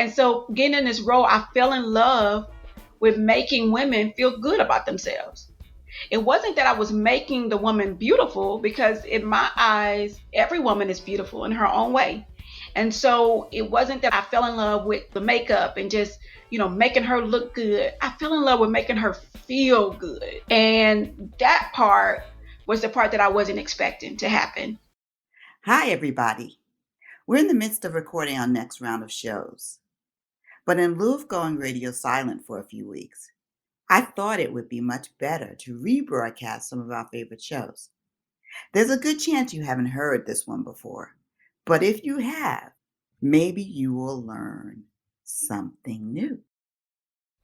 And so getting in this role, I fell in love with making women feel good about themselves. It wasn't that I was making the woman beautiful, because in my eyes, every woman is beautiful in her own way. And so it wasn't that I fell in love with the makeup and just, making her look good. I fell in love with making her feel good. And that part was the part that I wasn't expecting to happen. Hi, everybody. We're in the midst of recording our next round of shows. But in lieu of going radio silent for a few weeks, I thought it would be much better to rebroadcast some of our favorite shows. There's a good chance you haven't heard this one before, but if you have, maybe you will learn something new.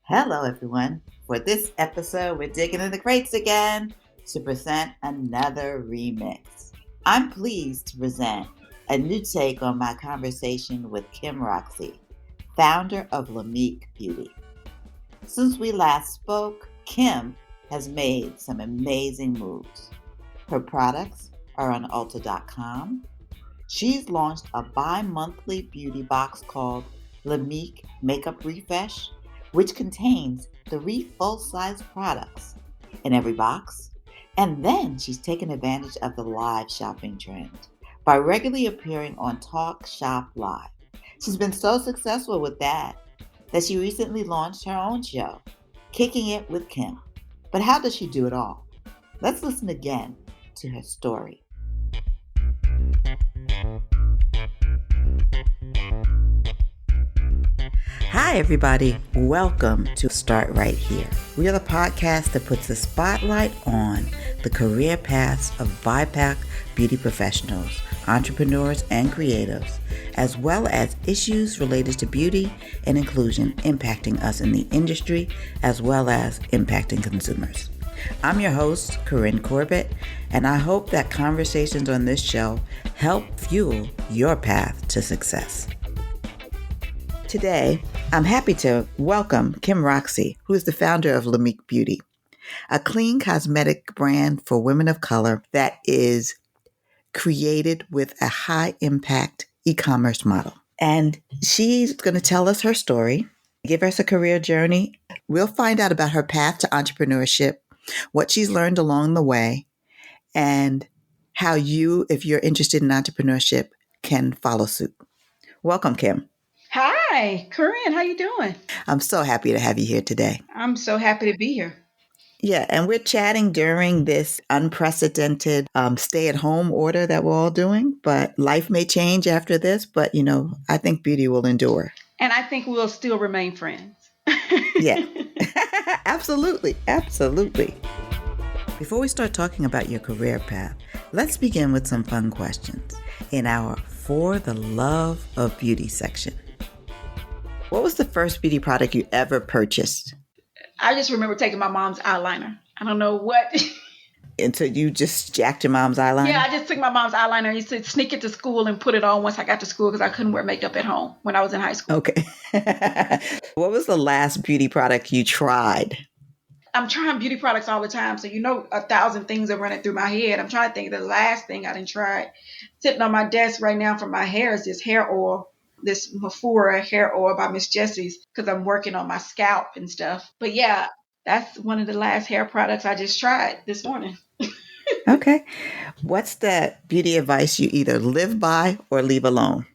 Hello, everyone. For this episode, we're digging in the crates again to present another remix. I'm pleased to present a new take on my conversation with Kim Roxie, founder of Lamik Beauty. Since we last spoke, Kim has made some amazing moves. Her products are on Ulta.com. She's launched a bi-monthly beauty box called Lamik Makeup Refresh, which contains 3 full-size products in every box. And then she's taken advantage of the live shopping trend by regularly appearing on Talk Shop Live. She's been so successful with that she recently launched her own show, Kickin It With Kim. But how does she do it all? Let's listen again to her story. Hi, everybody. Welcome to Start Right Here. We are the podcast that puts the spotlight on the career paths of BIPOC beauty professionals, entrepreneurs, and creatives, as well as issues related to beauty and inclusion impacting us in the industry, as well as impacting consumers. I'm your host, Corinne Corbett, and I hope that conversations on this show help fuel your path to success. Today, I'm happy to welcome Kim Roxie, who is the founder of Lamik Beauty, a clean cosmetic brand for women of color that is created with a high-impact e-commerce model. And she's going to tell us her story, give us a career journey. We'll find out about her path to entrepreneurship, what she's learned along the way, and how you, if you're interested in entrepreneurship, can follow suit. Welcome, Kim. Hi, Corinne. How you doing? I'm so happy to have you here today. I'm so happy to be here. Yeah, and we're chatting during this unprecedented stay-at-home order that we're all doing, but life may change after this, but, I think beauty will endure. And I think we'll still remain friends. Yeah, absolutely, absolutely. Before we start talking about your career path, let's begin with some fun questions in our For the Love of Beauty section. What was the first beauty product you ever purchased? I just remember taking my mom's eyeliner. I don't know what. And so you just jacked your mom's eyeliner? Yeah, I just took my mom's eyeliner and used to sneak it to school and put it on once I got to school because I couldn't wear makeup at home when I was in high school. Okay. What was the last beauty product you tried? I'm trying beauty products all the time, so 1,000 things are running through my head. I'm trying to think of the last thing I didn't try. Sitting on my desk right now for my hair is this hair oil. This Mortar hair oil by Miss Jessie's, because I'm working on my scalp and stuff. But yeah, that's one of the last hair products I just tried this morning. Okay. What's the beauty advice you either live by or leave alone?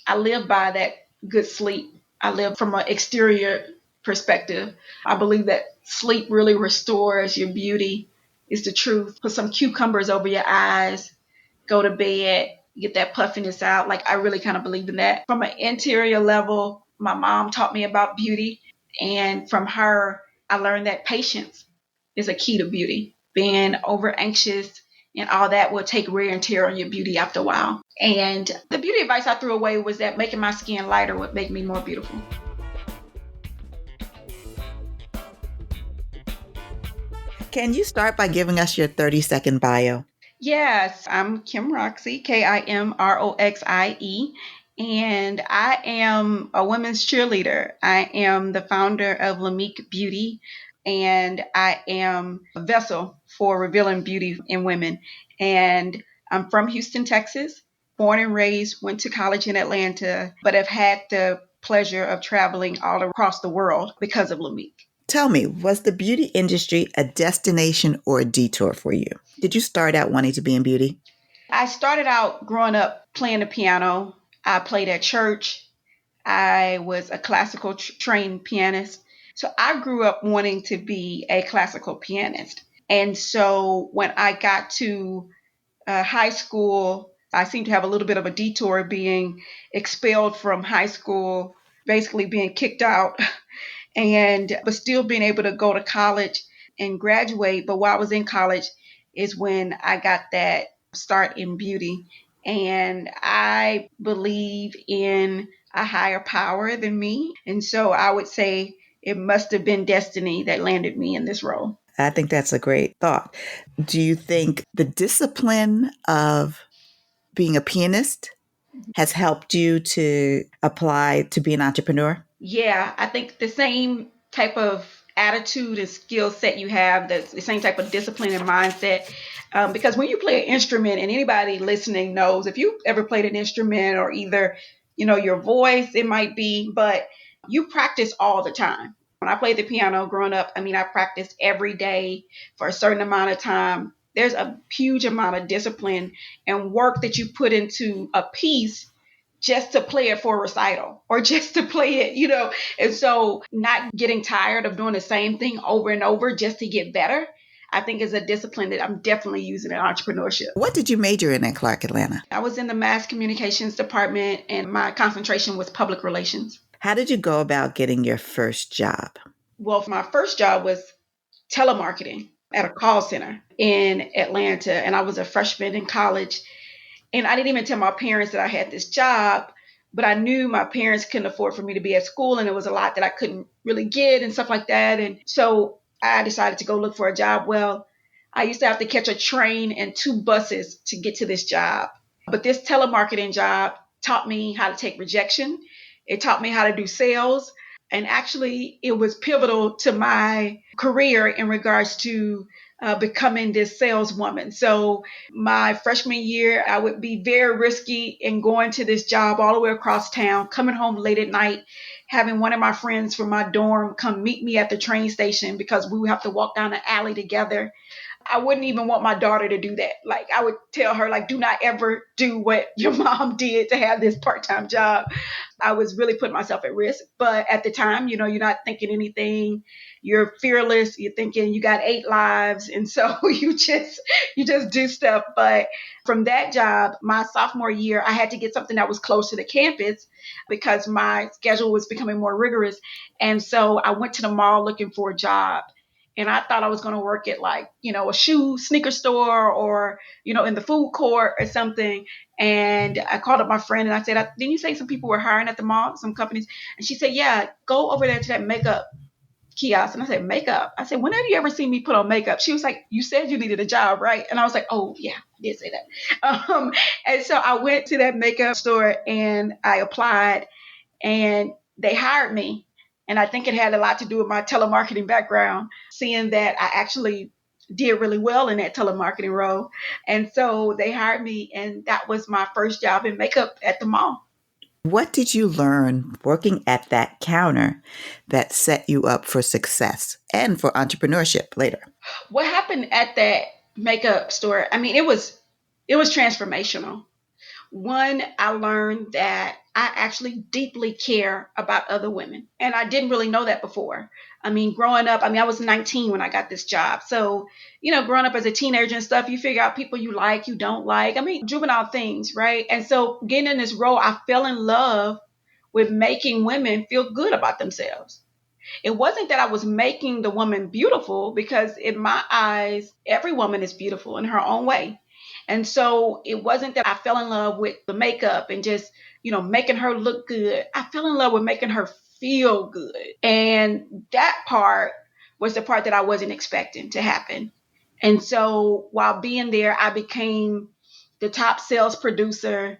I live by that good sleep. I live from an exterior perspective. I believe that sleep really restores your beauty. Is the truth. Put some cucumbers over your eyes. Go to bed. Get that puffiness out. Like, I really kind of believe in that. From an interior level, my mom taught me about beauty. And from her, I learned that patience is a key to beauty. Being over anxious and all that will take wear and tear on your beauty after a while. And the beauty advice I threw away was that making my skin lighter would make me more beautiful. Can you start by giving us your 30-second bio? Yes, I'm Kim Roxie, Kimroxie, and I am a women's cheerleader. I am the founder of Lamik Beauty, and I am a vessel for revealing beauty in women. And I'm from Houston, Texas, born and raised, went to college in Atlanta, but have had the pleasure of traveling all across the world because of Lamik. Tell me, was the beauty industry a destination or a detour for you? Did you start out wanting to be in beauty? I started out growing up playing the piano. I played at church. I was a classical trained pianist. So I grew up wanting to be a classical pianist. And so when I got to high school, I seemed to have a little bit of a detour being expelled from high school, basically being kicked out, and but still being able to go to college and graduate. But while I was in college is when I got that start in beauty. And I believe in a higher power than me. And so I would say it must have been destiny that landed me in this role. I think that's a great thought. Do you think the discipline of being a pianist has helped you to apply to be an entrepreneur? Yeah, I think the same type of attitude and skill set you have, the same type of discipline and mindset. Because when you play an instrument, and anybody listening knows, if you ever played an instrument or either, your voice, it might be, but you practice all the time. When I played the piano growing up, I practiced every day for a certain amount of time. There's a huge amount of discipline and work that you put into a piece just to play it for a recital or just to play it. And so not getting tired of doing the same thing over and over just to get better, I think is a discipline that I'm definitely using in entrepreneurship. What did you major in at Clark Atlanta? I was in the mass communications department and my concentration was public relations. How did you go about getting your first job? Well, my first job was telemarketing at a call center in Atlanta, and I was a freshman in college. And I didn't even tell my parents that I had this job, but I knew my parents couldn't afford for me to be at school, and there was a lot that I couldn't really get and stuff like that. And so I decided to go look for a job. Well, I used to have to catch a train and 2 buses to get to this job. But this telemarketing job taught me how to take rejection. It taught me how to do sales. And actually, it was pivotal to my career in regards to becoming this saleswoman. So my freshman year, I would be very risky in going to this job all the way across town, coming home late at night, having one of my friends from my dorm come meet me at the train station because we would have to walk down the alley together. I wouldn't even want my daughter to do that. Like I would tell her, like, do not ever do what your mom did to have this part-time job. I was really putting myself at risk. But at the time, you're not thinking anything. You're fearless. You're thinking you got 8 lives. And so you just do stuff. But from that job, my sophomore year, I had to get something that was close to the campus because my schedule was becoming more rigorous. And so I went to the mall looking for a job. And I thought I was going to work at like, a sneaker store or, in the food court or something. And I called up my friend and I said, didn't you say some people were hiring at the mall, some companies? And she said, yeah, go over there to that makeup kiosk. And I said, makeup? I said, when have you ever seen me put on makeup? She was like, you said you needed a job, right? And I was like, oh, yeah, I did say that. And so I went to that makeup store and I applied and they hired me. And I think it had a lot to do with my telemarketing background, seeing that I actually did really well in that telemarketing role. And so they hired me, and that was my first job in makeup at the mall. What did you learn working at that counter that set you up for success and for entrepreneurship later? What happened at that makeup store? It was transformational. One, I learned that I actually deeply care about other women. And I didn't really know that before. Growing up, I was 19 when I got this job. So, growing up as a teenager and stuff, you figure out people you like, you don't like. Juvenile things, right? And so getting in this role, I fell in love with making women feel good about themselves. It wasn't that I was making the woman beautiful, because in my eyes, every woman is beautiful in her own way. And so it wasn't that I fell in love with the makeup and just, making her look good. I fell in love with making her feel good. And that part was the part that I wasn't expecting to happen. And so while being there, I became the top sales producer.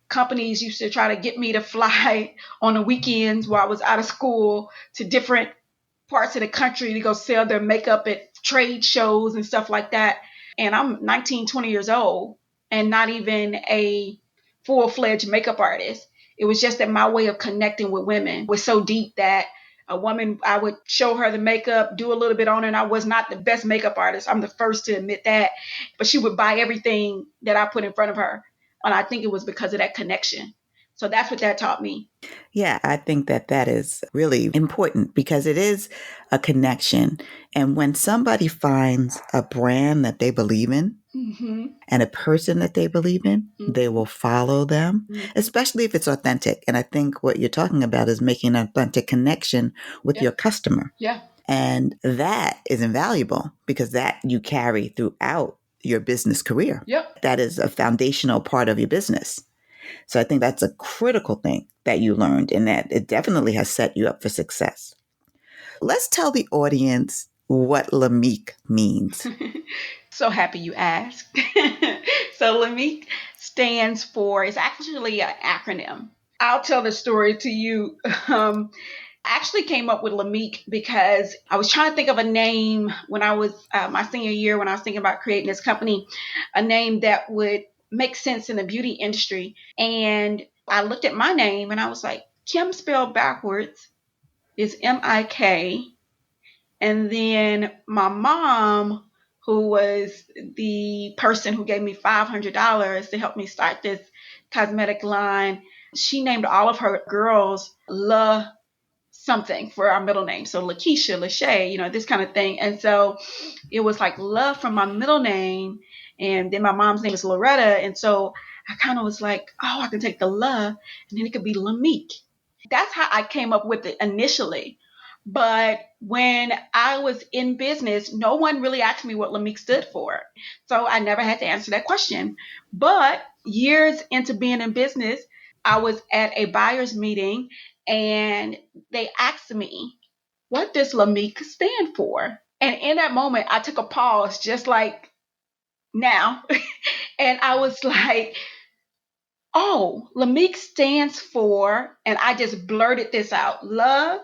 Companies used to try to get me to fly on the weekends while I was out of school to different parts of the country to go sell their makeup at trade shows and stuff like that. And I'm 19, 20 years old and not even a full-fledged makeup artist. It was just that my way of connecting with women was so deep that a woman, I would show her the makeup, do a little bit on it. And I was not the best makeup artist. I'm the first to admit that. But she would buy everything that I put in front of her. And I think it was because of that connection. So that's what that taught me. Yeah, I think that that is really important because it is a connection. And when somebody finds a brand that they believe in and a person that they believe in, they will follow them, especially if it's authentic. And I think what you're talking about is making an authentic connection with your customer. Yeah. And that is invaluable because that you carry throughout your business career. Yep. That is a foundational part of your business. So I think that's a critical thing that you learned and that it definitely has set you up for success. Let's tell the audience what Lamik means. So happy you asked. So Lamik stands for, it's actually an acronym. I'll tell the story to you. I actually came up with Lamik because I was trying to think of a name when I was my senior year, when I was thinking about creating this company, a name that would make sense in the beauty industry. And I looked at my name and I was like, Kim spelled backwards is M-I-K. And then my mom, who was the person who gave me $500 to help me start this cosmetic line, she named all of her girls La something for our middle name. So Lakeisha, Lachey, this kind of thing. And so it was like love from my middle name. And then my mom's name is Loretta. And so I kind of was like, oh, I can take the love and then it could be Lamik. That's how I came up with it initially. But when I was in business, no one really asked me what Lamik stood for. So I never had to answer that question. But years into being in business, I was at a buyer's meeting and they asked me, what does Lamik stand for? And in that moment, I took a pause, just like now. And I was like, oh, Lamik stands for, and I just blurted this out, love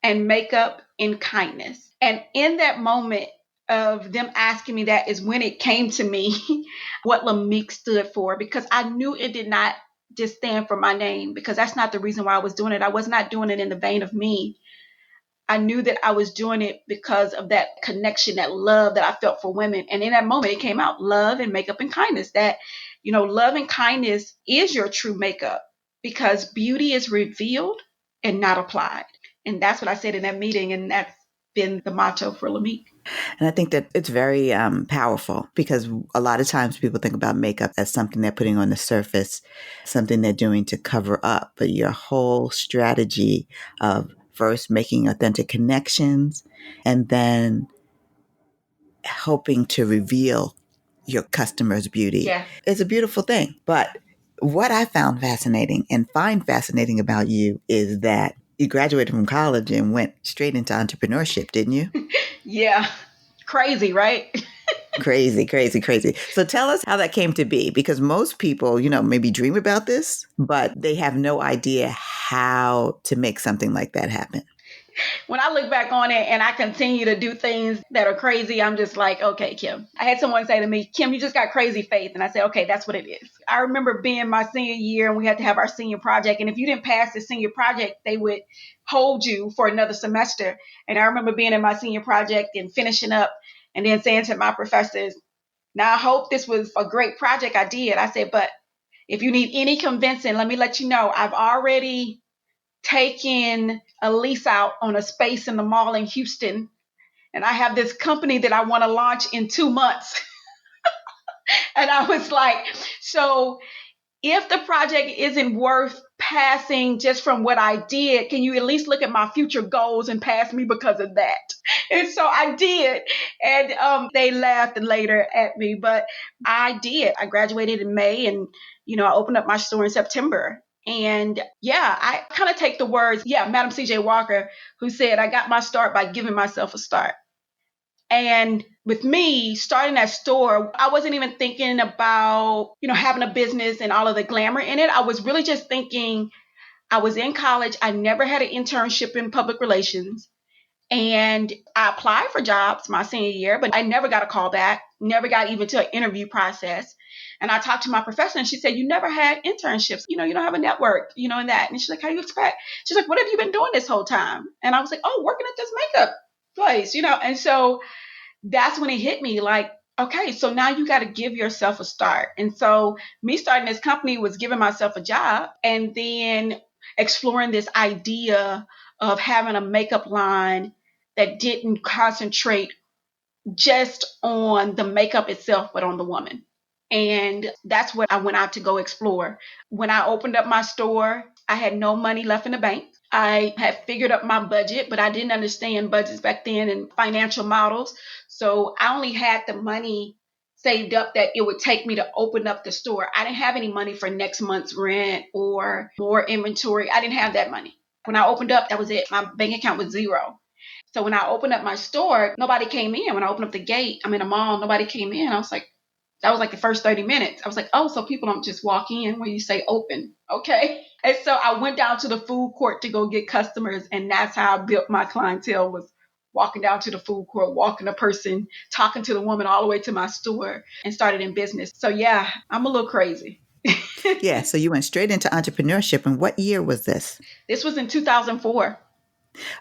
and makeup and kindness. And in that moment of them asking me that is when it came to me what Lamik stood for, because I knew it did not just stand for my name, because that's not the reason why I was doing it. I was not doing it in the vein of me. I knew that I was doing it because of that connection, that love that I felt for women. And in that moment, it came out, love and makeup and kindness. That, love and kindness is your true makeup, because beauty is revealed and not applied. And that's what I said in that meeting. And that's been the motto for Lamik. And I think that it's very powerful because a lot of times people think about makeup as something they're putting on the surface, something they're doing to cover up. But your whole strategy of first making authentic connections and then hoping to reveal your customer's beauty is a beautiful thing. But what I found fascinating and find fascinating about you is that you graduated from college and went straight into entrepreneurship, didn't you? Yeah. Crazy, right? Crazy, crazy, crazy. So tell us how that came to be, because most people, maybe dream about this, but they have no idea how to make something like that happen. When I look back on it and I continue to do things that are crazy, I'm just like, okay, Kim. I had someone say to me, Kim, you just got crazy faith. And I said, okay, that's what it is. I remember being my senior year and we had to have our senior project. And if you didn't pass the senior project, they would hold you for another semester. And I remember being in my senior project and finishing up and then saying to my professors, now I hope this was a great project I did. I said, but if you need any convincing, let me let you know, I've already taken a lease out on a space in the mall in Houston. And I have this company that I want to launch in 2 months. And I was like, so if the project isn't worth passing just from what I did, can you at least look at my future goals and pass me because of that? And so I did. And they laughed later at me, but I did. I graduated in May and, I opened up my store in September. And I kind of take the words, Madam C.J. Walker, who said, I got my start by giving myself a start. And with me starting that store, I wasn't even thinking about, having a business and all of the glamour in it. I was really just thinking, I was in college. I never had an internship in public relations. And I applied for jobs my senior year, but I never got a call back, never got even to an interview process. And I talked to my professor and she said, you never had internships. You don't have a network, and that. And she's like, how do you expect? She's like, what have you been doing this whole time? And I was like, oh, working at this makeup place, And so that's when it hit me like, okay, so now you got to give yourself a start. And so me starting this company was giving myself a job and then exploring this idea of having a makeup line that didn't concentrate just on the makeup itself, but on the woman. And that's what I went out to go explore. When I opened up my store, I had no money left in the bank. I had figured up my budget, but I didn't understand budgets back then and financial models. So I only had the money saved up that it would take me to open up the store. I didn't have any money for next month's rent or more inventory. I didn't have that money. When I opened up, that was it. My bank account was zero. So when I opened up my store, nobody came in. When I opened up the gate, I'm in a mall, nobody came in. I was like, that was like the first 30 minutes. I was like, oh, so people don't just walk in when you say open. Okay. And so I went down to the food court to go get customers. And that's how I built my clientele, was walking down to the food court, walking a person, talking to the woman all the way to my store, and started in business. So yeah, I'm a little crazy. Yeah, so you went straight into entrepreneurship. And what year was this? This was in 2004.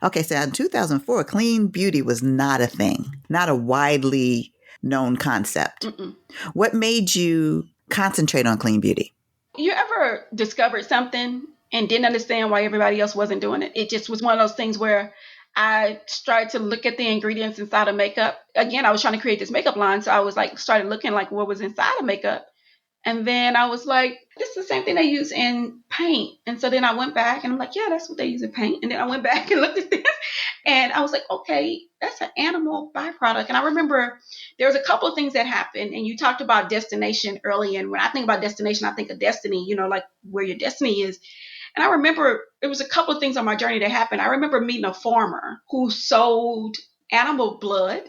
Okay, so in 2004, clean beauty was not a thing, not a widely known concept. Mm-mm. What made you concentrate on clean beauty? You ever discovered something and didn't understand why everybody else wasn't doing it? It just was one of those things where I started to look at the ingredients inside of makeup. Again, I was trying to create this makeup line. So I was like, started looking like what was inside of makeup. And then I was like, this is the same thing they use in paint. And so then I went back and I'm like, yeah, that's what they use in paint. And then I went back and looked at this and I was like, okay, that's an animal byproduct. And I remember there was a couple of things that happened. And you talked about destination early. And when I think about destination, I think of destiny, like where your destiny is. And I remember there was a couple of things on my journey that happened. I remember meeting a farmer who sold animal blood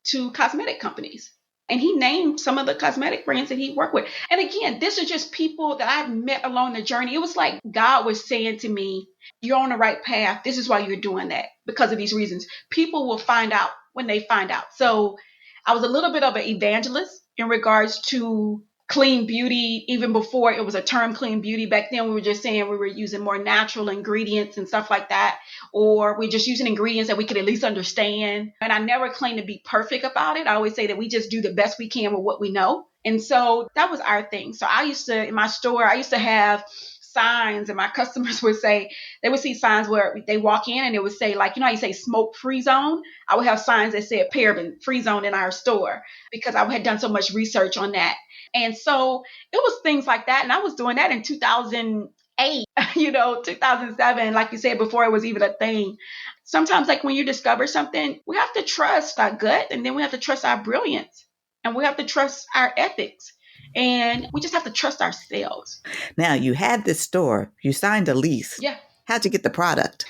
to cosmetic companies. And he named some of the cosmetic brands that he worked with. And again, this are just people that I've met along the journey. It was like God was saying to me, you're on the right path. This is why you're doing that, because of these reasons. People will find out when they find out. So I was a little bit of an evangelist in regards to clean beauty, even before it was a term clean beauty. Back then, we were just saying we were using more natural ingredients and stuff like that, or we're just using ingredients that we could at least understand. And I never claim to be perfect about it. I always say that we just do the best we can with what we know. And so that was our thing. So I used to, in my store, I used to have signs, and my customers would say, they would see signs where they walk in and it would say, like, how you say smoke free zone? I would have signs that said paraben free zone in our store, because I had done so much research on that. And so it was things like that. And I was doing that in 2008, 2007, like you said, before it was even a thing. Sometimes, like when you discover something, we have to trust our gut, and then we have to trust our brilliance, and we have to trust our ethics. And we just have to trust ourselves. Now, you had this store, you signed a lease. Yeah. How'd you get the product?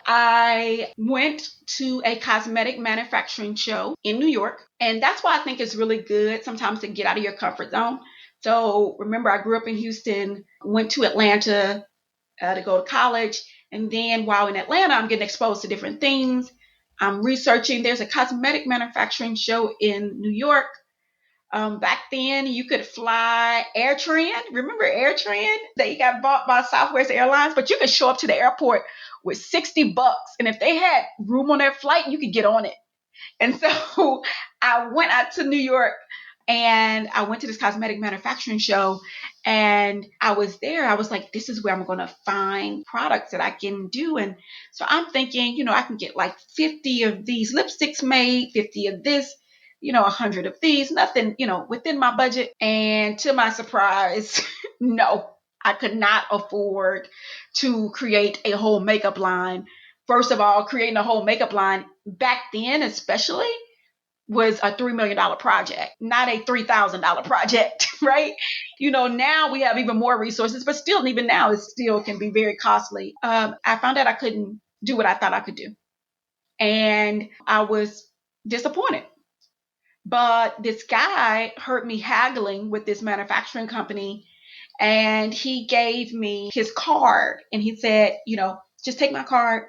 I went to a cosmetic manufacturing show in New York. And that's why I think it's really good sometimes to get out of your comfort zone. So remember, I grew up in Houston, went to Atlanta to go to college. And then while in Atlanta, I'm getting exposed to different things. I'm researching. There's a cosmetic manufacturing show in New York. Back then, you could fly AirTran. Remember AirTran? They got bought by Southwest Airlines, but you could show up to the airport with $60. And if they had room on their flight, you could get on it. And so I went out to New York and I went to this cosmetic manufacturing show, and I was there. I was like, this is where I'm going to find products that I can do. And so I'm thinking, I can get like 50 of these lipsticks made, 50 of this, 100 of these, nothing, within my budget. And to my surprise, no, I could not afford to create a whole makeup line. First of all, creating a whole makeup line back then, especially, was a $3 million project, not a $3,000 project, right? Now we have even more resources, but still, even now, it still can be very costly. I found out I couldn't do what I thought I could do. And I was disappointed. But this guy heard me haggling with this manufacturing company, and he gave me his card, and he said, just take my card,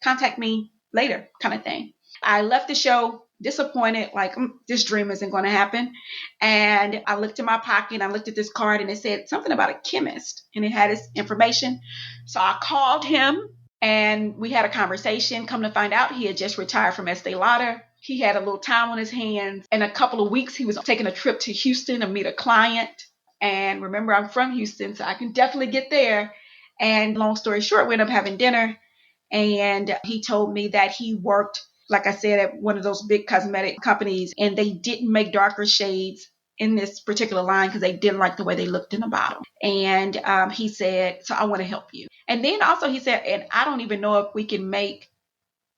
contact me later kind of thing. I left the show disappointed, like this dream isn't going to happen. And I looked in my pocket, I looked at this card, and it said something about a chemist, and it had his information. So I called him, and we had a conversation. Come to find out, he had just retired from Estee Lauder. He had a little time on his hands. In a couple of weeks, he was taking a trip to Houston to meet a client. And remember, I'm from Houston, so I can definitely get there. And long story short, we ended up having dinner. And he told me that he worked, like I said, at one of those big cosmetic companies, and they didn't make darker shades in this particular line because they didn't like the way they looked in the bottle. And he said, so I want to help you. And then also he said, and I don't even know if we can make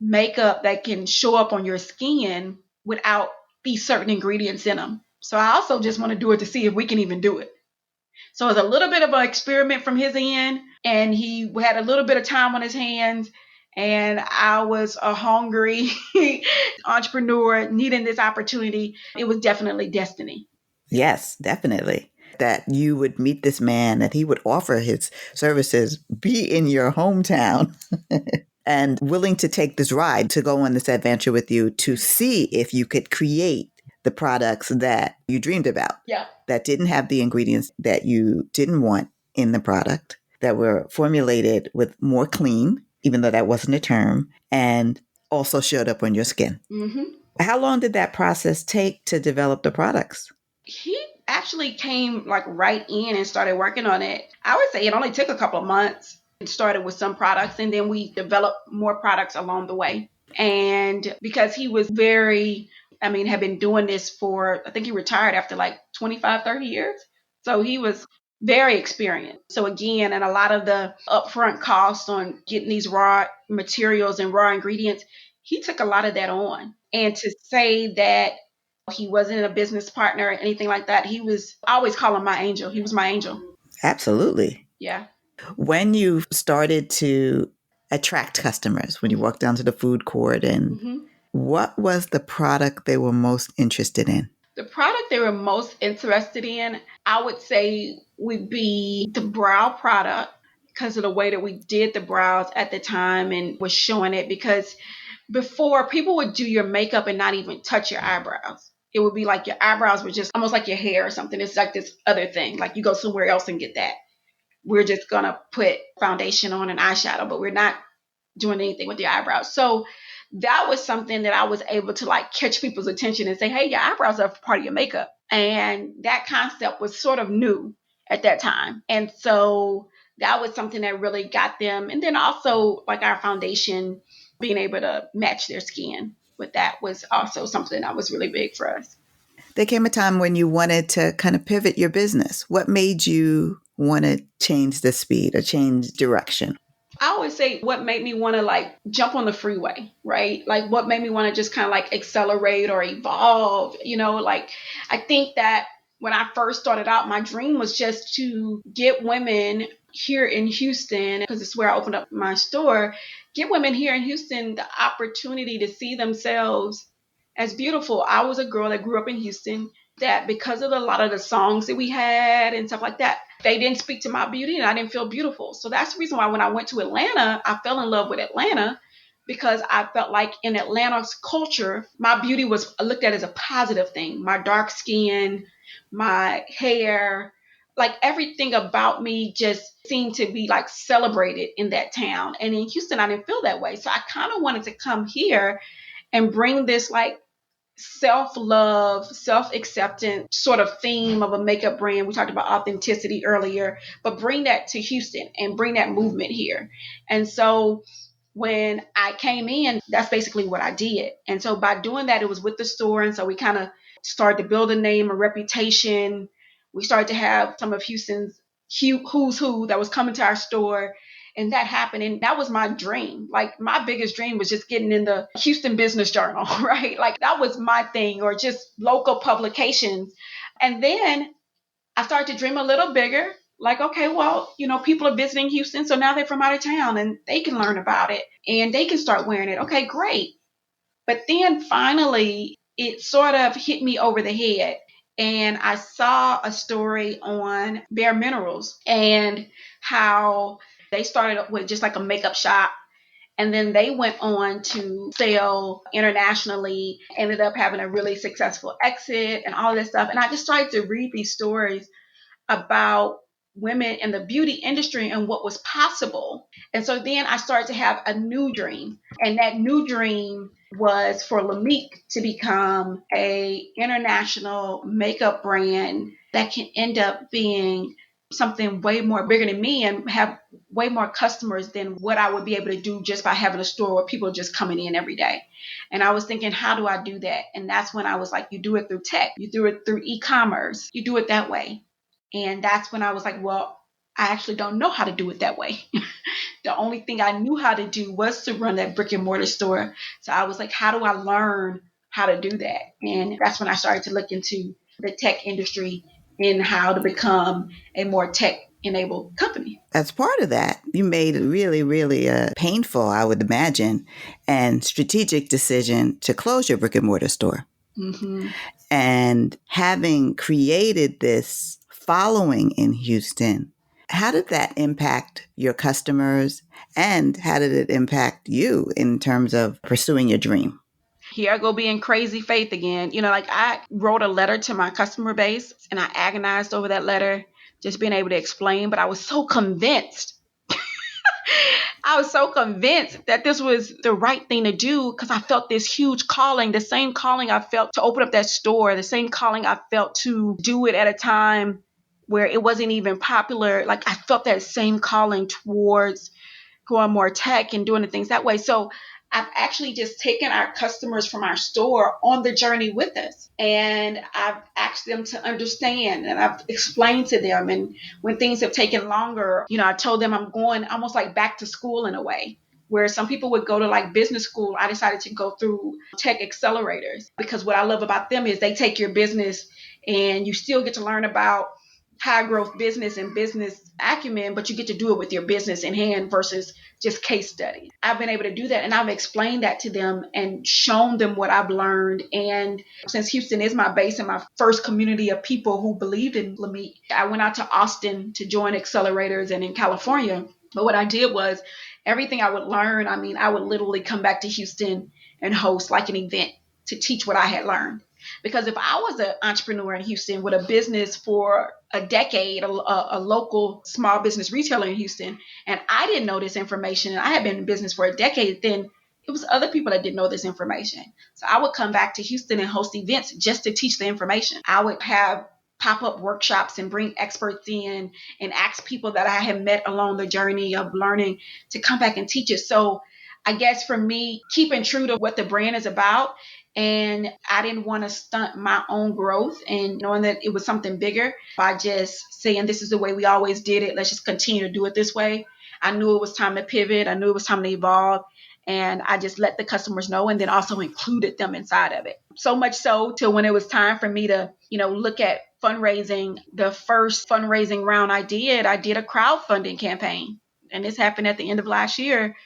makeup that can show up on your skin without these certain ingredients in them. So I also just want to do it to see if we can even do it. So it's a little bit of an experiment from his end, and he had a little bit of time on his hands, and I was a hungry entrepreneur needing this opportunity. It was definitely destiny. Yes, definitely. That you would meet this man, that he would offer his services, be in your hometown, and willing to take this ride to go on this adventure with you to see if you could create the products that you dreamed about. Yeah. That didn't have the ingredients that you didn't want in the product, that were formulated with more clean, even though that wasn't a term, and also showed up on your skin. Mm-hmm. How long did that process take to develop the products? He actually came like right in and started working on it. I would say it only took a couple of months. It started with some products, and then we developed more products along the way. And because he was had been doing this for, I think he retired after like 25, 30 years. So he was very experienced. So again, and a lot of the upfront costs on getting these raw materials and raw ingredients, he took a lot of that on. And to say that he wasn't a business partner or anything like that, I always call him my angel. He was my angel. Absolutely. Yeah. When you started to attract customers, when you walked down to the food court, and what was the product they were most interested in? The product they were most interested in, I would say, would be the brow product because of the way that we did the brows at the time and was showing it. Because before, people would do your makeup and not even touch your eyebrows. It would be like your eyebrows were just almost like your hair or something. It's like this other thing. Like you go somewhere else and get that. We're just going to put foundation on and eyeshadow, but we're not doing anything with your eyebrows. So that was something that I was able to like catch people's attention and say, hey, your eyebrows are part of your makeup. And that concept was sort of new at that time. And so that was something that really got them. And then also like our foundation, being able to match their skin with that was also something that was really big for us. There came a time when you wanted to kind of pivot your business. What made you want to change the speed or change direction? I always say what made me want to like jump on the freeway, right? Like what made me want to just kind of like accelerate or evolve, like I think that when I first started out, my dream was just to get women here in Houston, because it's where I opened up my store, get women here in Houston the opportunity to see themselves as beautiful. I was a girl that grew up in Houston that because of a lot of the songs that we had and stuff like that, they didn't speak to my beauty and I didn't feel beautiful. So that's the reason why when I went to Atlanta, I fell in love with Atlanta, because I felt like in Atlanta's culture, my beauty was looked at as a positive thing. My dark skin, my hair, like everything about me just seemed to be like celebrated in that town. And in Houston, I didn't feel that way. So I kind of wanted to come here and bring this like self-love, self-acceptance sort of theme of a makeup brand. We talked about authenticity earlier, but bring that to Houston and bring that movement here. And so when I came in, that's basically what I did. And so by doing that, it was with the store. And so we kind of started to build a name, a reputation. We started to have some of Houston's who's who that was coming to our store. And that happened. And that was my dream. Like my biggest dream was just getting in the Houston Business Journal, right? Like that was my thing, or just local publications. And then I started to dream a little bigger. Like, okay, well, people are visiting Houston. So now they're from out of town and they can learn about it and they can start wearing it. Okay, great. But then finally, it sort of hit me over the head. And I saw a story on Bare Minerals and how they started with just like a makeup shop. And then they went on to sell internationally, ended up having a really successful exit and all this stuff. And I just started to read these stories about women in the beauty industry and what was possible. And so then I started to have a new dream. And that new dream was for Lamik to become a international makeup brand that can end up being something way more bigger than me and have way more customers than what I would be able to do just by having a store where people are just coming in every day. And I was thinking, how do I do that? And that's when I was like, you do it through tech, you do it through e-commerce, you do it that way. And that's when I was like, well, I actually don't know how to do it that way. The only thing I knew how to do was to run that brick and mortar store. So I was like, how do I learn how to do that? And that's when I started to look into the tech industry and how to become a more tech enabled company. As part of that, you made a really, really painful, I would imagine, and strategic decision to close your brick and mortar store. Mm-hmm. And having created this following in Houston, how did that impact your customers, and how did it impact you in terms of pursuing your dream? Here I go being crazy faith again. Like I wrote a letter to my customer base and I agonized over that letter, just being able to explain, but I was so convinced. I was so convinced that this was the right thing to do because I felt this huge calling, the same calling I felt to open up that store, the same calling I felt to do it at a time where it wasn't even popular. Like I felt that same calling towards going more tech and doing the things that way. So I've actually just taken our customers from our store on the journey with us. And I've asked them to understand and I've explained to them. And when things have taken longer, I told them I'm going almost like back to school in a way. Where some people would go to like business school, I decided to go through tech accelerators because what I love about them is they take your business and you still get to learn about high growth business and business acumen, but you get to do it with your business in hand versus just case studies. I've been able to do that and I've explained that to them and shown them what I've learned. And since Houston is my base and my first community of people who believed in Lamik, I went out to Austin to join accelerators and in California. But what I did was everything I would learn, I would literally come back to Houston and host like an event to teach what I had learned. Because if I was an entrepreneur in Houston with a business for a decade, a local small business retailer in Houston, and I didn't know this information, and I had been in business for a decade, then it was other people that didn't know this information. So I would come back to Houston and host events just to teach the information. I would have pop-up workshops and bring experts in and ask people that I had met along the journey of learning to come back and teach it. So I guess for me, keeping true to what the brand is about, and I didn't want to stunt my own growth and knowing that it was something bigger by just saying this is the way we always did it. Let's just continue to do it this way. I knew it was time to pivot. I knew it was time to evolve. And I just let the customers know and then also included them inside of it. So much so till when it was time for me to, look at fundraising, the first fundraising round I did a crowdfunding campaign. And this happened at the end of last year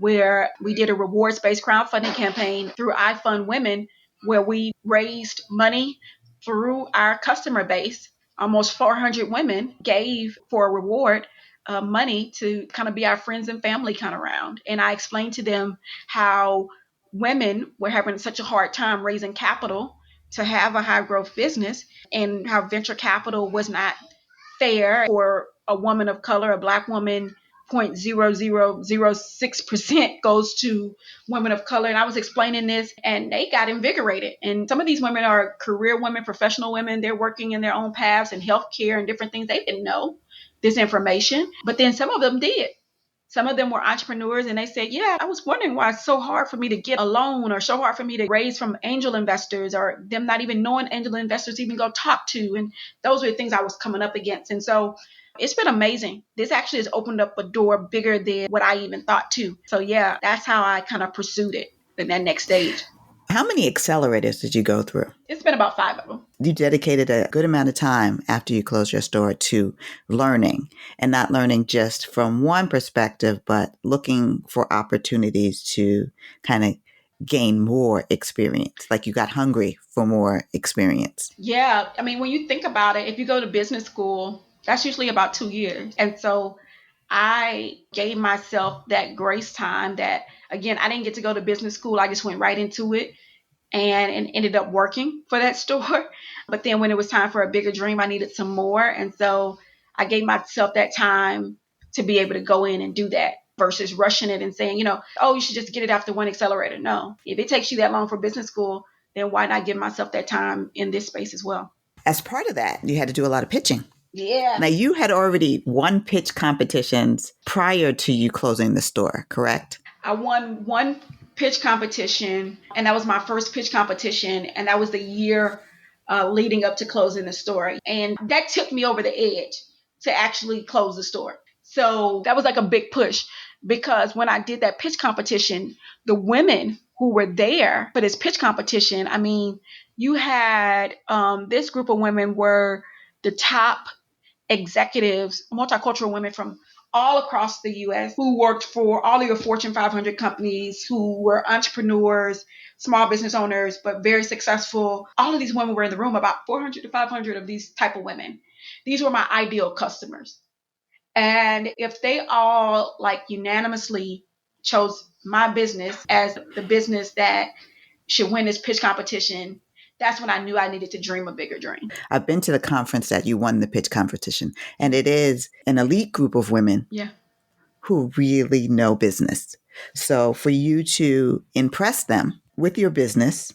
where we did a rewards-based crowdfunding campaign through iFund Women where we raised money through our customer base. Almost 400 women gave for a reward money to kind of be our friends and family kind of round. And I explained to them how women were having such a hard time raising capital to have a high growth business and how venture capital was not fair for a woman of color, a Black woman. 0.0006% goes to women of color. And I was explaining this and they got invigorated. And some of these women are career women, professional women. They're working in their own paths in healthcare and different things. They didn't know this information, but then some of them did. Some of them were entrepreneurs and they said, yeah, I was wondering why it's so hard for me to get a loan or so hard for me to raise from angel investors or them not even knowing angel investors to even go talk to. And those were the things I was coming up against. And so it's been amazing. This actually has opened up a door bigger than what I even thought too. So yeah, that's how I kind of pursued it in that next stage. How many accelerators did you go through? It's been about 5 of them. You dedicated a good amount of time after you closed your store to learning, and not learning just from one perspective, but looking for opportunities to kind of gain more experience. Like you got hungry for more experience. Yeah. When you think about it, if you go to business school, that's usually about 2 years. And so I gave myself that grace time that, again, I didn't get to go to business school. I just went right into it and ended up working for that store. But then when it was time for a bigger dream, I needed some more. And so I gave myself that time to be able to go in and do that versus rushing it and saying, oh, you should just get it after one accelerator. No, if it takes you that long for business school, then why not give myself that time in this space as well? As part of that, you had to do a lot of pitching. Yeah. Now, you had already won pitch competitions prior to you closing the store, correct? I won one pitch competition, and that was my first pitch competition, and that was the year leading up to closing the store. And that took me over the edge to actually close the store. So that was like a big push because when I did that pitch competition, the women who were there for this pitch competition, I mean, you had this group of women were the top executives, multicultural women from all across the US who worked for all of your Fortune 500 companies, who were entrepreneurs, small business owners, but very successful. All of these women were in the room, about 400 to 500 of these type of women. These were my ideal customers. And if they all like unanimously chose my business as the business that should win this pitch competition, that's when I knew I needed to dream a bigger dream. I've been to the conference that you won the pitch competition, and it is an elite group of women who really know business. So for you to impress them with your business,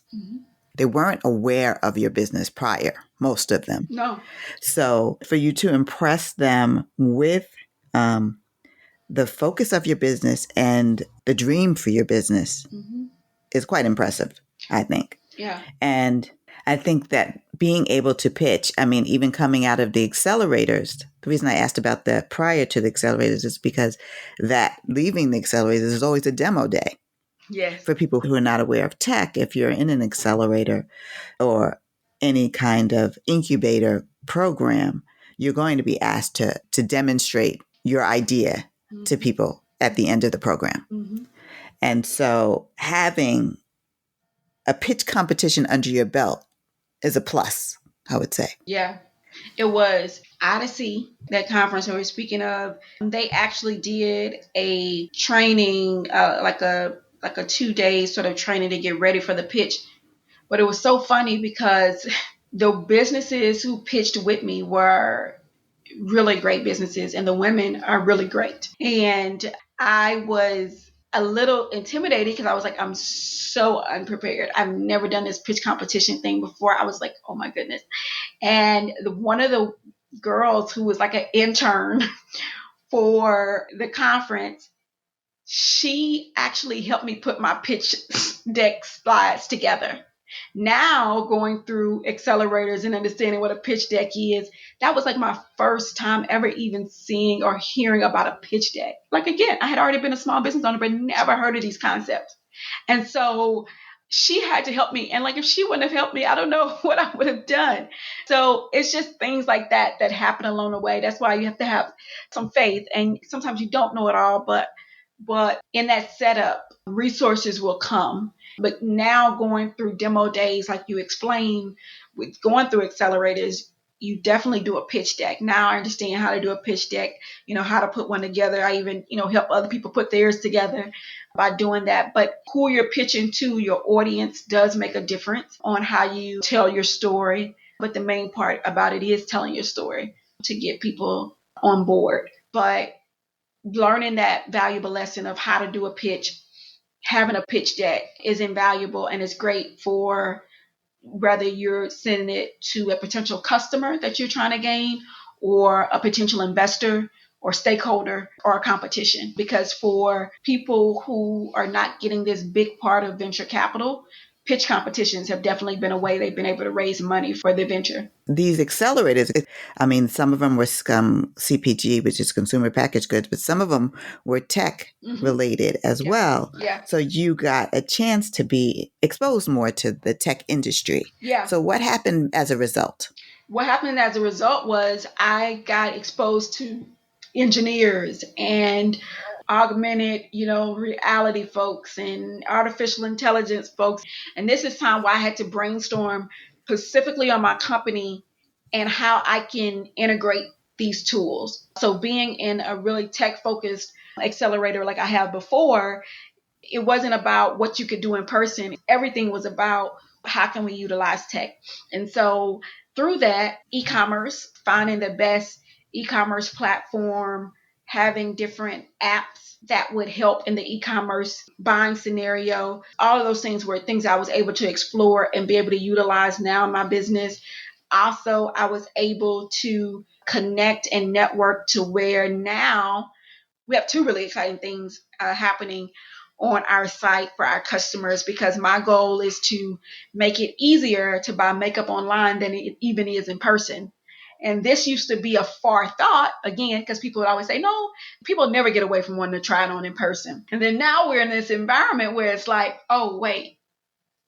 they weren't aware of your business prior, most of them. No. So for you to impress them with the focus of your business and the dream for your business is quite impressive, I think. Yeah. And I think that being able to pitch, I mean, even coming out of the accelerators, the reason I asked about the prior to the accelerators is because that leaving the accelerators is always a demo day. Yes. For people who are not aware of tech, if you're in an accelerator or any kind of incubator program, you're going to be asked to demonstrate your idea to people at the end of the program. And so having a pitch competition under your belt is a plus, I would say. Yeah, it was Odyssey, that conference we were speaking of. They actually did a training, like a 2 day sort of training to get ready for the pitch. But it was so funny because the businesses who pitched with me were really great businesses, and the women are really great. And I was a little intimidated because I was like, I'm so unprepared. I've never done this pitch competition thing before. I was like, oh my goodness. And one of the girls who was like an intern for the conference, she actually helped me put my pitch deck slides together. Now, going through accelerators and understanding what a pitch deck is, that was like my first time ever even seeing or hearing about a pitch deck. Like, again, I had already been a small business owner, but never heard of these concepts. And so she had to help me. And like, if she wouldn't have helped me, I don't know what I would have done. So it's just things like that that happen along the way. That's why you have to have some faith. And sometimes you don't know it all, but in that setup, resources will come. But now going through demo days, like you explained, with going through accelerators, you definitely do a pitch deck. Now I understand how to do a pitch deck, how to put one together. I even, help other people put theirs together by doing that. But who you're pitching to, your audience, does make a difference on how you tell your story. But the main part about it is telling your story to get people on board. But learning that valuable lesson of how to do a pitch, having a pitch deck is invaluable, and it's great for whether you're sending it to a potential customer that you're trying to gain, or a potential investor or stakeholder, or a competition. Because for people who are not getting this big part of venture capital, pitch competitions have definitely been a way they've been able to raise money for the venture. These accelerators, I mean, some of them were CPG, which is consumer packaged goods, but some of them were tech related as well. Yeah. So you got a chance to be exposed more to the tech industry. Yeah. So what happened as a result? What happened as a result was I got exposed to engineers and augmented, reality folks and artificial intelligence folks. And this is time where I had to brainstorm specifically on my company and how I can integrate these tools. So being in a really tech focused accelerator like I have before, it wasn't about what you could do in person. Everything was about how can we utilize tech. And so through that, e-commerce, finding the best e-commerce platform, having different apps that would help in the e-commerce buying scenario, all of those things were things I was able to explore and be able to utilize now in my business. Also, I was able to connect and network to where now we have two really exciting things happening on our site for our customers, because my goal is to make it easier to buy makeup online than it even is in person. And this used to be a far thought, again, because people would always say, no, people never get away from wanting to try it on in person. And then now we're in this environment where it's like, oh, wait,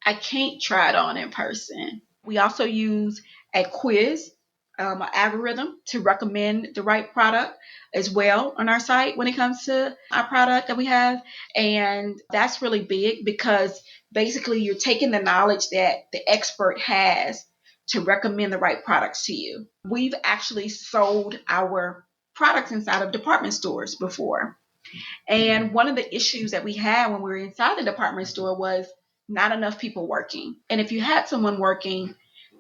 I can't try it on in person. We also use a quiz, an algorithm to recommend the right product as well on our site when it comes to our product that we have. And that's really big because basically you're taking the knowledge that the expert has to recommend the right products to you. We've actually sold our products inside of department stores before. And one of the issues that we had when we were inside the department store was not enough people working. And if you had someone working,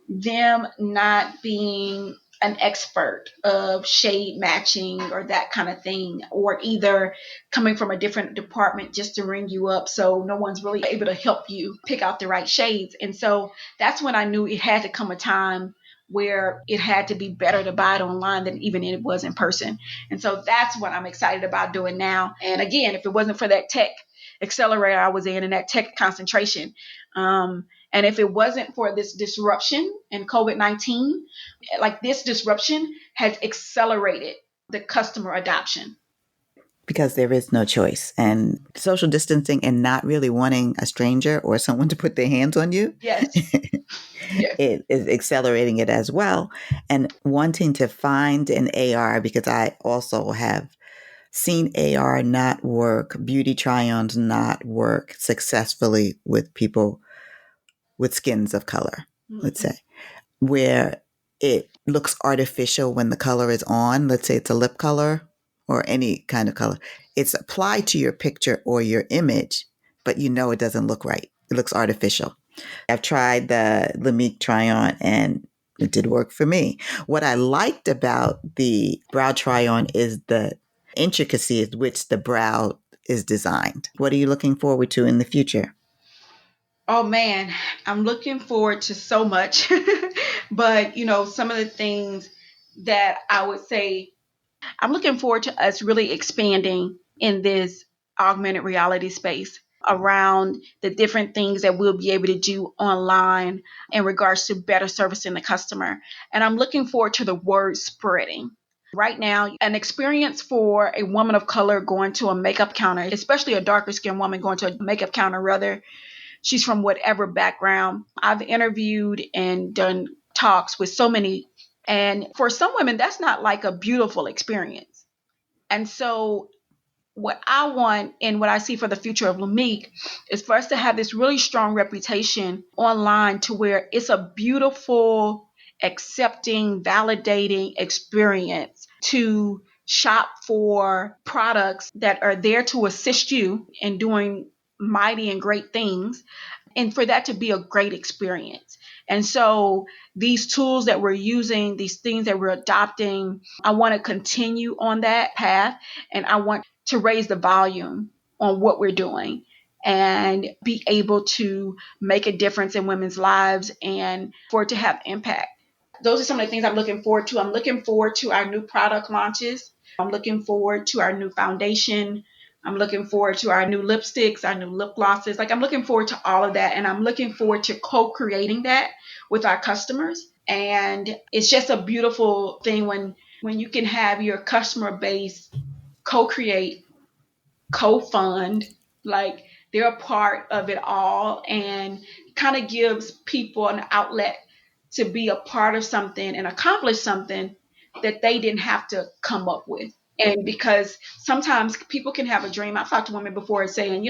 them not being an expert of shade matching or that kind of thing, or either coming from a different department just to ring you up, so no one's really able to help you pick out the right shades. And so that's when I knew it had to come a time where it had to be better to buy it online than even it was in person. And so that's what I'm excited about doing now. And again, if it wasn't for that tech accelerator I was in and that tech concentration, and if it wasn't for this disruption in COVID-19, like this disruption has accelerated the customer adoption. Because there is no choice. And social distancing and not really wanting a stranger or someone to put their hands on you, Yes. Yes. it is accelerating it as well. And wanting to find an AR, because I also have seen AR not work, beauty try-ons not work successfully with people with skins of color, let's say, where it looks artificial when the color is on. Let's say it's a lip color or any kind of color. It's applied to your picture or your image, but you know it doesn't look right. It looks artificial. I've tried the Lamik try-on and it did work for me. What I liked about the brow try-on is the intricacy with which the brow is designed. What are you looking forward to in the future? Oh man, I'm looking forward to so much. But, some of the things that I would say, I'm looking forward to us really expanding in this augmented reality space around the different things that we'll be able to do online in regards to better servicing the customer. And I'm looking forward to the word spreading. Right now, an experience for a woman of color going to a makeup counter, especially a darker skinned woman going to a makeup counter, rather, she's from whatever background. I've interviewed and done talks with so many. And for some women, that's not like a beautiful experience. And so what I want and what I see for the future of Lamik is for us to have this really strong reputation online to where it's a beautiful, accepting, validating experience to shop for products that are there to assist you in doing mighty and great things, and for that to be a great experience. And so these tools that we're using, these things that we're adopting, I want to continue on that path, and I want to raise the volume on what we're doing and be able to make a difference in women's lives and for it to have impact. Those are some of the things I'm looking forward to. I'm looking forward to our new product launches. I'm looking forward to our new foundation. I'm looking forward to our new lipsticks, our new lip glosses. Like, I'm looking forward to all of that. And I'm looking forward to co-creating that with our customers. And it's just a beautiful thing when you can have your customer base co-create, co-fund, like they're a part of it all, and kind of gives people an outlet to be a part of something and accomplish something that they didn't have to come up with. And because sometimes people can have a dream. I've talked to women before saying,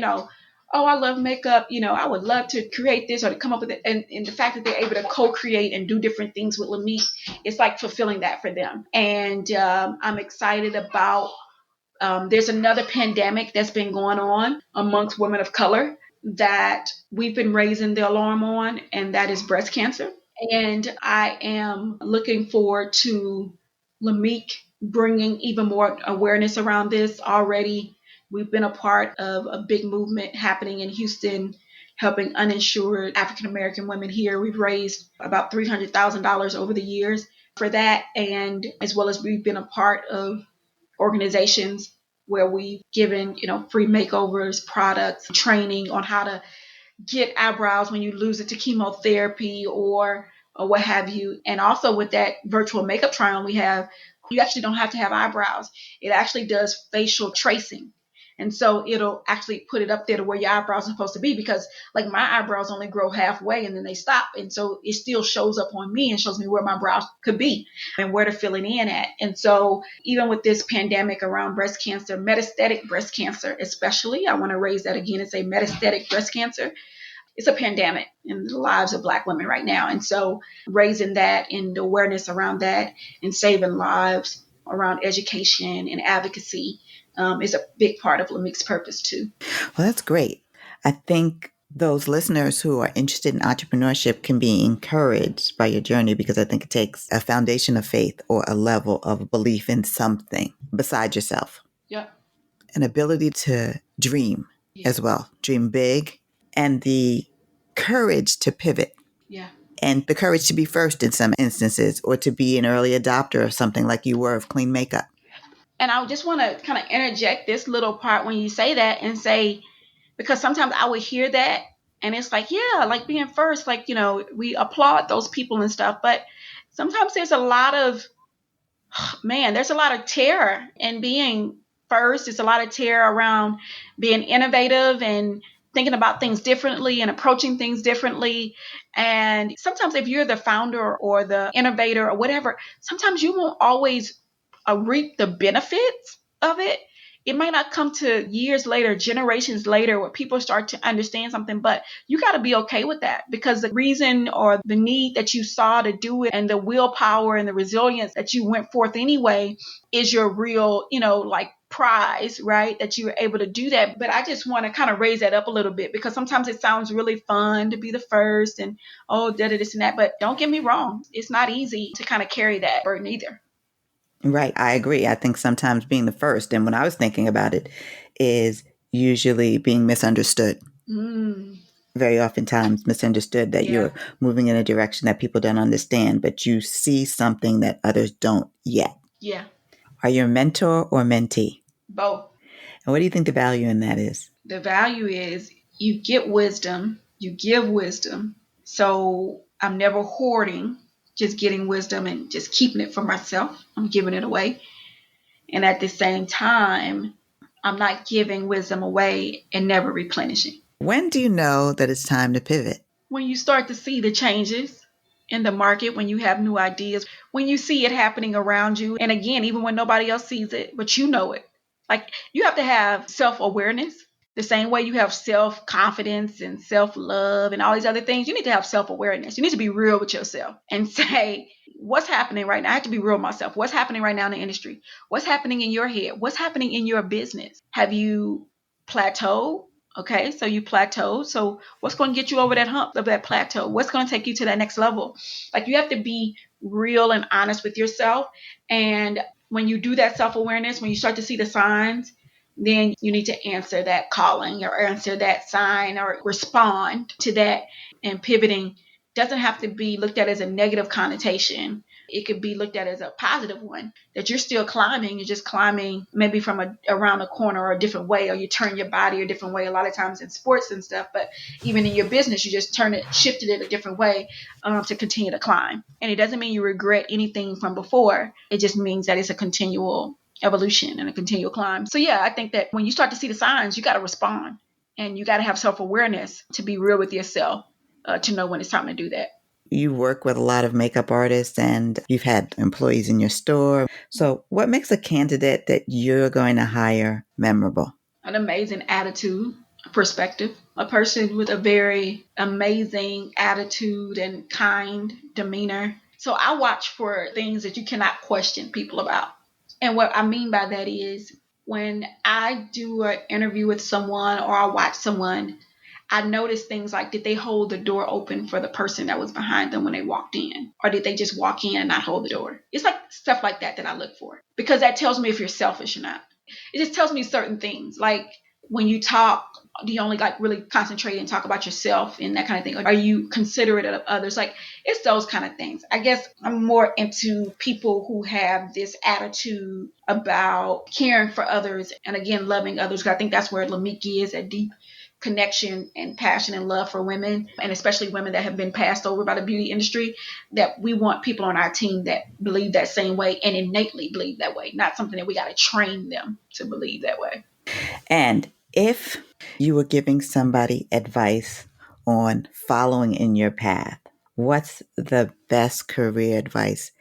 oh, I love makeup. I would love to create this or to come up with it. And the fact that they're able to co-create and do different things with Lamik, it's like fulfilling that for them. And I'm excited about, there's another pandemic that's been going on amongst women of color that we've been raising the alarm on, and that is breast cancer. And I am looking forward to Lamik bringing even more awareness around this. Already, we've been a part of a big movement happening in Houston, helping uninsured African American women here. We've raised about $300,000 over the years for that, and as well as we've been a part of organizations where we've given, free makeovers, products, training on how to get eyebrows when you lose it to chemotherapy or what have you. And also with that virtual makeup try on we have, you actually don't have to have eyebrows. It actually does facial tracing. And so it'll actually put it up there to where your eyebrows are supposed to be, because like my eyebrows only grow halfway and then they stop. And so it still shows up on me and shows me where my brows could be and where to fill it in at. And so even with this pandemic around breast cancer, metastatic breast cancer especially, I want to raise that again and say metastatic breast cancer, it's a pandemic in the lives of Black women right now. And so raising that and the awareness around that and saving lives around education and advocacy is a big part of Lamik's purpose too. Well, that's great. I think those listeners who are interested in entrepreneurship can be encouraged by your journey, because I think it takes a foundation of faith or a level of belief in something besides yourself. Yep. An ability to dream as well, dream big, and the courage to pivot. Yeah. And the courage to be first in some instances, or to be an early adopter of something like you were of clean makeup. And I just want to kind of interject this little part when you say that and say, because sometimes I would hear that and it's like, yeah, like being first, like, we applaud those people and stuff. But sometimes there's a lot of, man, there's a lot of terror in being first. There's a lot of terror around being innovative and thinking about things differently and approaching things differently. And sometimes if you're the founder or the innovator or whatever, sometimes you won't always reap the benefits of it. It might not come to years later, generations later, where people start to understand something, but you got to be okay with that, because the reason or the need that you saw to do it and the willpower and the resilience that you went forth anyway is your real, like prize, right? That you were able to do that. But I just want to kind of raise that up a little bit, because sometimes it sounds really fun to be the first and, oh, this and that. But don't get me wrong, it's not easy to kind of carry that burden either. Right. I agree. I think sometimes being the first, and when I was thinking about it, is usually being misunderstood. Very oftentimes misunderstood, that you're moving in a direction that people don't understand, but you see something that others don't yet. Yeah. Are you a mentor or mentee? Both. And what do you think the value in that is? The value is you get wisdom, you give wisdom. So I'm never hoarding, just getting wisdom and just keeping it for myself. I'm giving it away. And at the same time, I'm not giving wisdom away and never replenishing. When do you know that it's time to pivot? When you start to see the changes in the market, when you have new ideas, when you see it happening around you. And again, even when nobody else sees it, but you know it. Like, you have to have self-awareness. The same way you have self-confidence and self-love and all these other things, you need to have self-awareness. You need to be real with yourself and say, what's happening right now? I have to be real with myself. What's happening right now in the industry? What's happening in your head? What's happening in your business? Have you plateaued? Okay, so you plateaued. So what's going to get you over that hump of that plateau? What's going to take you to that next level? Like, you have to be real and honest with yourself. And when you do that self-awareness, when you start to see the signs, then you need to answer that calling or answer that sign or respond to that. And pivoting doesn't have to be looked at as a negative connotation. It could be looked at as a positive one, that you're still climbing. You're just climbing maybe from around a corner or a different way, or you turn your body a different way a lot of times in sports and stuff. But even in your business, you just shifted it a different way to continue to climb. And it doesn't mean you regret anything from before. It just means that it's a continual evolution and a continual climb. So yeah, I think that when you start to see the signs, you got to respond, and you got to have self-awareness to be real with yourself, to know when it's time to do that. You work with a lot of makeup artists and you've had employees in your store. So what makes a candidate that you're going to hire memorable? An amazing attitude, perspective, a person with a very amazing attitude and kind demeanor. So I watch for things that you cannot question people about. And what I mean by that is when I do an interview with someone or I watch someone, I notice things like, did they hold the door open for the person that was behind them when they walked in? Or did they just walk in and not hold the door? It's like stuff like that that I look for, because that tells me if you're selfish or not. It just tells me certain things. Like when you talk, do you only like really concentrate and talk about yourself and that kind of thing? Or are you considerate of others? Like it's those kind of things. I guess I'm more into people who have this attitude about caring for others and again, loving others. I think that's where Lamik is, a deep connection and passion and love for women, and especially women that have been passed over by the beauty industry, that we want people on our team that believe that same way and innately believe that way, not something that we got to train them to believe that way. And if you were giving somebody advice on following in your path, what's the best career advice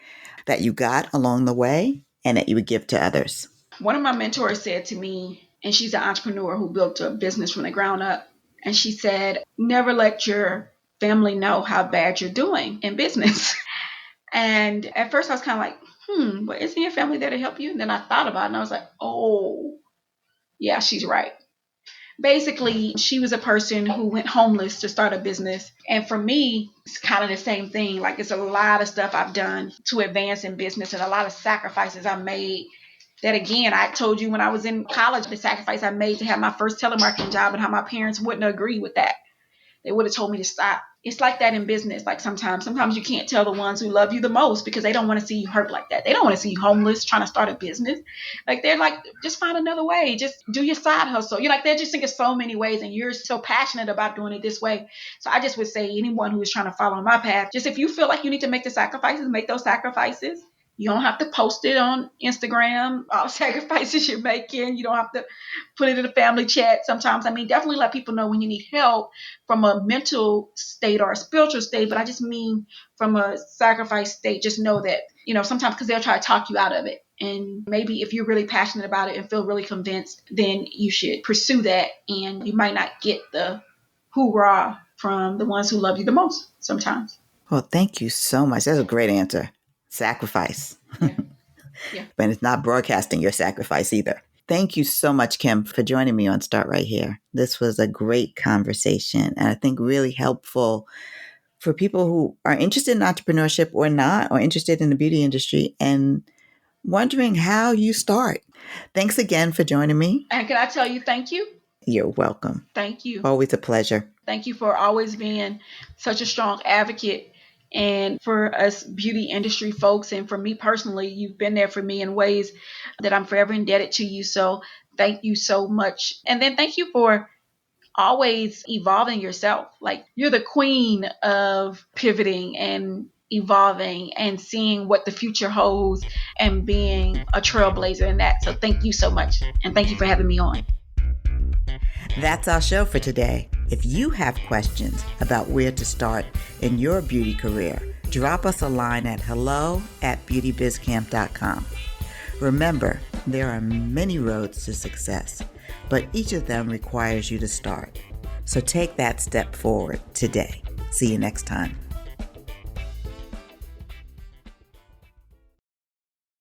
that you got along the way and that you would give to others? One of my mentors said to me, and she's an entrepreneur who built a business from the ground up, and she said, never let your family know how bad you're doing in business. And at first I was kind of like, but isn't your family there to help you? And then I thought about it and I was like, oh, yeah, she's right. Basically, she was a person who went homeless to start a business. And for me, it's kind of the same thing. Like it's a lot of stuff I've done to advance in business and a lot of sacrifices I've made. That again, I told you when I was in college, the sacrifice I made to have my first telemarketing job and how my parents wouldn't agree with that. They would have told me to stop. It's like that in business. Like sometimes you can't tell the ones who love you the most because they don't want to see you hurt like that. They don't want to see you homeless trying to start a business. Like they're like, just find another way. Just do your side hustle. You're like, they're just thinking so many ways and you're so passionate about doing it this way. So I just would say anyone who is trying to follow my path, just if you feel like you need to make the sacrifices, make those sacrifices. You don't have to post it on Instagram, all the sacrifices you're making. You don't have to put it in a family chat sometimes. I mean, definitely let people know when you need help from a mental state or a spiritual state. But I just mean from a sacrifice state, just know that, sometimes because they'll try to talk you out of it. And maybe if you're really passionate about it and feel really convinced, then you should pursue that. And you might not get the hoorah from the ones who love you the most sometimes. Well, thank you so much. That's a great answer. Sacrifice. Yeah. But it's not broadcasting your sacrifice either. Thank you so much, Kim, for joining me on Start Right Here. This was a great conversation and I think really helpful for people who are interested in entrepreneurship or not, or interested in the beauty industry and wondering how you start. Thanks again for joining me. And can I tell you thank you? You're welcome. Thank you. Always a pleasure. Thank you for always being such a strong advocate. And for us beauty industry folks, and for me personally, you've been there for me in ways that I'm forever indebted to you. So thank you so much. And then thank you for always evolving yourself. Like you're the queen of pivoting and evolving and seeing what the future holds and being a trailblazer in that. So thank you so much. And thank you for having me on. That's our show for today. If you have questions about where to start in your beauty career, drop us a line at hello@beautybizcamp.com. Remember, there are many roads to success, but each of them requires you to start. So take that step forward today. See you next time.